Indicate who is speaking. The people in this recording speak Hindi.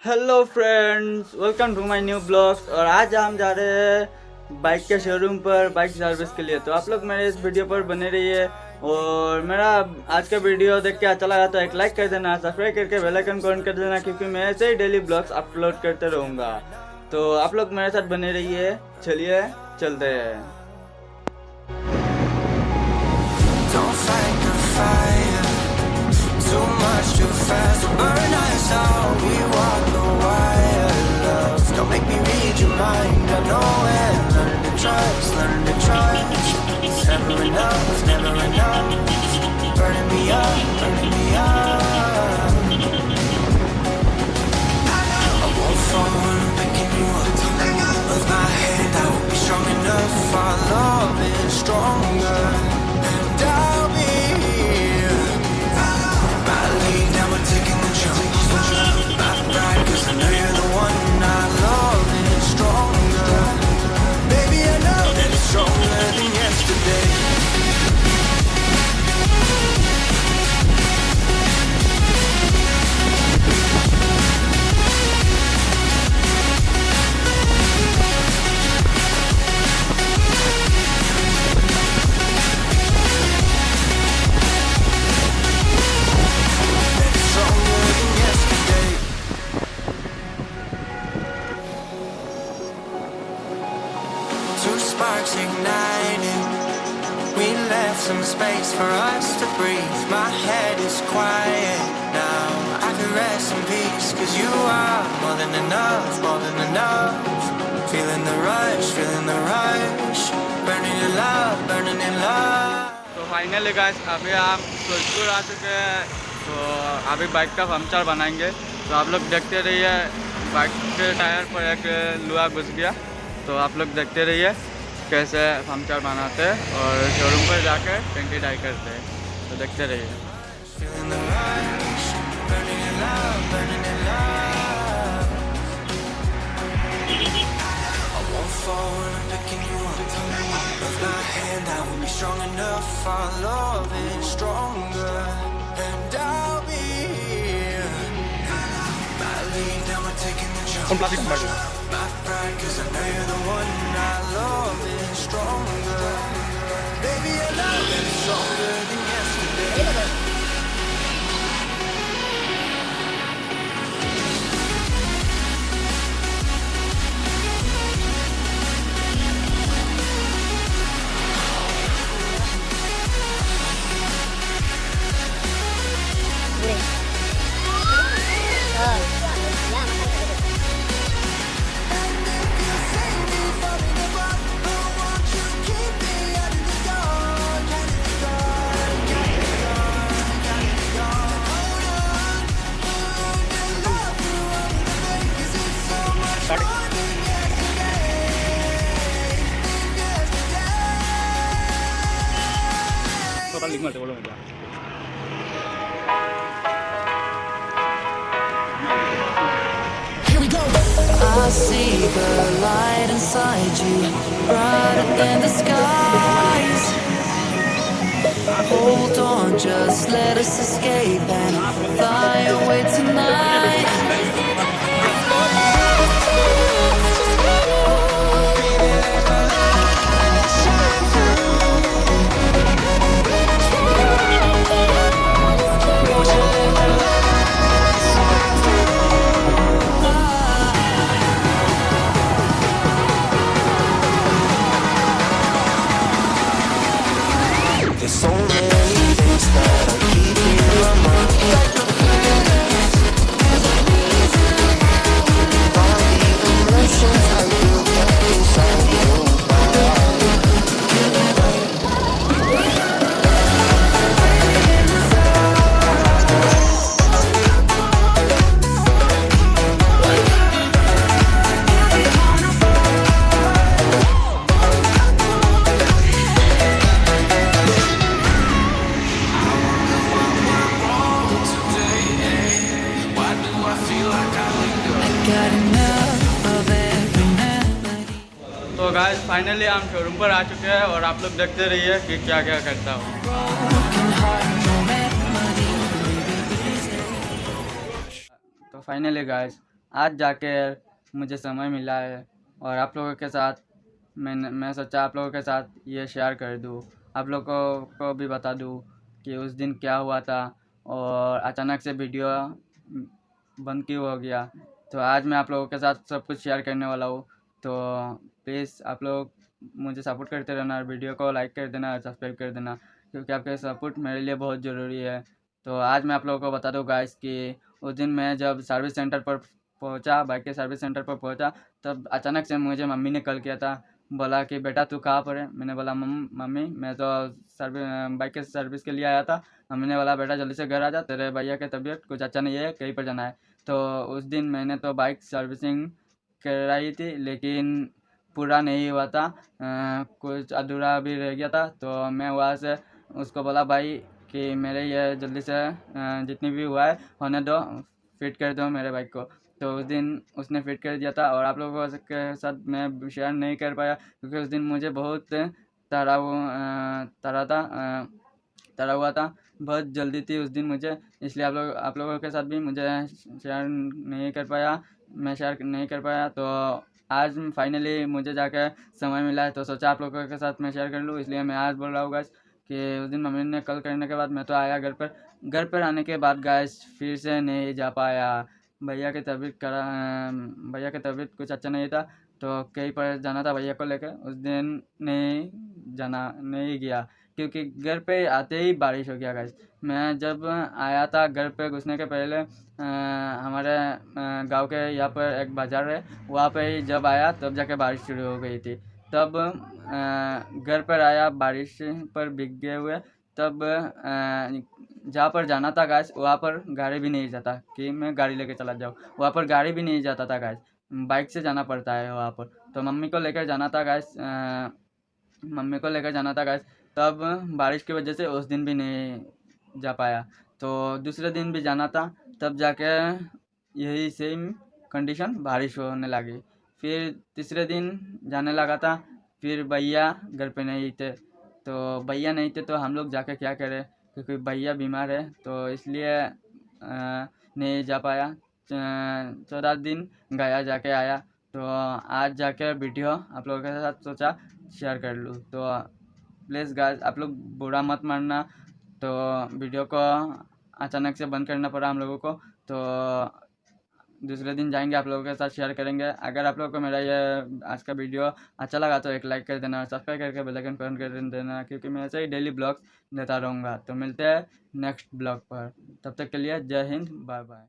Speaker 1: Hello friends, welcome to my new blogs. और आज हम जा रहे हैं बाइक के शोरूम पर बाइक सर्विस के लिए। तो आप लोग मेरे इस वीडियो पर बने रहिए। और मेरा आज का वीडियो देख के अच्छा लगा तो एक लाइक कर देना, सब्सक्राइब करके बेल आइकन को ऑन कर देना, क्योंकि मैं ऐसे ही डेली ब्लॉग्स अपलोड करते रहूँगा। तो आप लोग मेरे साथ बने रहिए। चलिए चलते हैं।
Speaker 2: Don't fight the fire, too much too fast. Burn us out, we walk the wire. Love, don't make me read your mind. I know it. Learn to trust, learn to trust. It's never enough, never enough. Burning me up, burning me up. I won't fall when I'm picking you up. With my hand, I won't be strong enough. Our love is stronger. I'll be here. My lead, now we're taking the jump. My pride, 'cause I know you're the one. Our love is stronger. Baby, I know that it's stronger than yesterday. Two sparks ignited. We left some space for us to breathe. My head is quiet now. I can rest in peace, 'cause you are more than enough, more than enough. Feeling the rush, feeling the rush. Burning in love, burning in love.
Speaker 1: तो फाइनली गाइस, अभी हम फिरोजपुर आ चुके हैं। तो अभी बाइक का पंचर बनाएंगे। तो आप लोग देखते रहिए। बाइक के टायर पर एक लुहा घुस गया। तो आप लोग देखते रहिए कैसे पंचर बनाते हैं और शोरूम पर जाकर टंकी डाई करते हैं। तो देखते रहिए।
Speaker 2: Feeling the rush, burning in love, burning in love. I won't fall when I'm picking you up. With my hand, I won't be strong enough. Our love is stronger, and I'll be here. My lead, now we're taking the jump. My pride, 'cause I know you're the one. Our love is stronger. Baby, I know that it's stronger than yesterday. I see the light inside you, brighter than the skies. Hold on, just let us escape and fly away tonight. There's so many things that are keeping my mind. All the emotions I feel inside you.
Speaker 1: तो गाइस, फाइनली हम शोरूम पर आ चुके हैं और आप लोग देखते रहिए कि क्या क्या करता हूँ। तो फाइनली गाइस, आज जाकर मुझे समय मिला है और आप लोगों के साथ मैं सोचा आप लोगों के साथ ये शेयर कर दूँ, आप लोगों को भी बता दूँ कि उस दिन क्या हुआ था और अचानक से वीडियो बंद क्यों हो गया। तो आज मैं आप लोगों के साथ सब कुछ शेयर करने वाला हूँ। तो प्लीज़ आप लोग मुझे सपोर्ट करते रहना और वीडियो को लाइक कर देना और सब्सक्राइब कर देना, क्योंकि आपका सपोर्ट मेरे लिए बहुत ज़रूरी है। तो आज मैं आप लोगों को बता दूँ गाइस कि उस दिन मैं जब सर्विस सेंटर पर पहुंचा, बाइक के सर्विस सेंटर पर पहुंचा, तब अचानक से मुझे मम्मी ने कॉल किया था। बोला कि बेटा तू कहाँ पर है। मैंने बोला मम्मी मैं तो बाइक के सर्विस के लिए आया था। मम्मी ने बोला बेटा जल्दी से घर आ जा, तेरे भैया की तबीयत कुछ अच्छा नहीं है, कहीं पर जाना है। तो उस दिन मैंने तो बाइक सर्विसिंग कराई थी, लेकिन पूरा नहीं हुआ था, कुछ अधूरा भी रह गया था। तो मैं वहाँ से उसको बोला भाई कि मेरे ये जल्दी से जितनी भी हुआ है होने दो, फिट कर दो मेरे बाइक को। तो उस दिन उसने फिट कर दिया था और आप लोगों के साथ मैं शेयर नहीं कर पाया, क्योंकि उस दिन मुझे बहुत तरा था तरा हुआ था, बहुत जल्दी थी उस दिन मुझे, इसलिए आप लोगों के साथ भी मुझे शेयर नहीं कर पाया, मैं शेयर नहीं कर पाया। तो आज फाइनली मुझे जाकर समय मिला है, तो सोचा आप लोगों के साथ मैं शेयर कर लूँ, इसलिए मैं आज बोल रहा हूँ गाइस कि उस दिन मम्मी ने कॉल करने के बाद मैं तो आया घर पर। घर पर आने के बाद गाइस फिर से नहीं जा पाया। भैया की तबीयत कुछ अच्छा नहीं था, तो कहीं पर जाना था भैया को लेकर, उस दिन नहीं गया, क्योंकि घर पे आते ही बारिश हो गया गाइस। मैं जब आया था घर पे घुसने के पहले हमारे गांव के यहाँ पर एक बाज़ार है, वहाँ पे ही जब आया तब जाके बारिश शुरू हो गई थी। तब घर पर आया बारिश पर भीग गए हुए। तब जहाँ पर जाना था गाइस वहाँ पर गाड़ी भी नहीं जाता कि मैं गाड़ी लेके चला जाऊँ, वहाँ पर गाड़ी भी नहीं जाता था गाइस, बाइक से जाना पड़ता है वहाँ पर। तो मम्मी को लेकर जाना था गाइस, मम्मी को लेकर जाना था गाइस। तब बारिश की वजह से उस दिन भी नहीं जा पाया। तो दूसरे दिन भी जाना था, तब जाके यही सेम कंडीशन बारिश होने लगी। फिर तीसरे दिन जाने लगा था, फिर भैया घर पे नहीं थे। तो भैया नहीं थे तो हम लोग जाके क्या करें, क्योंकि भैया बीमार है, तो इसलिए नहीं जा पाया। 14 दिन गया जाके आया। तो आज जाके वीडियो आप लोगों के साथ सोचा शेयर कर लूँ। तो प्लीज़ गाइस आप लोग बुरा मत मानना। तो वीडियो को अचानक से बंद करना पड़ा हम लोगों को। तो दूसरे दिन जाएंगे आप लोगों के साथ शेयर करेंगे। अगर आप लोगों को मेरा ये आज का वीडियो अच्छा लगा तो एक लाइक कर देना और सब्सक्राइब करके बेल आइकन पर कर देना, क्योंकि मैं ऐसे ही डेली ब्लॉग्स देता रहूँगा। तो मिलते हैं नेक्स्ट ब्लॉग पर, तब तक के लिए जय हिंद, बाय बाय।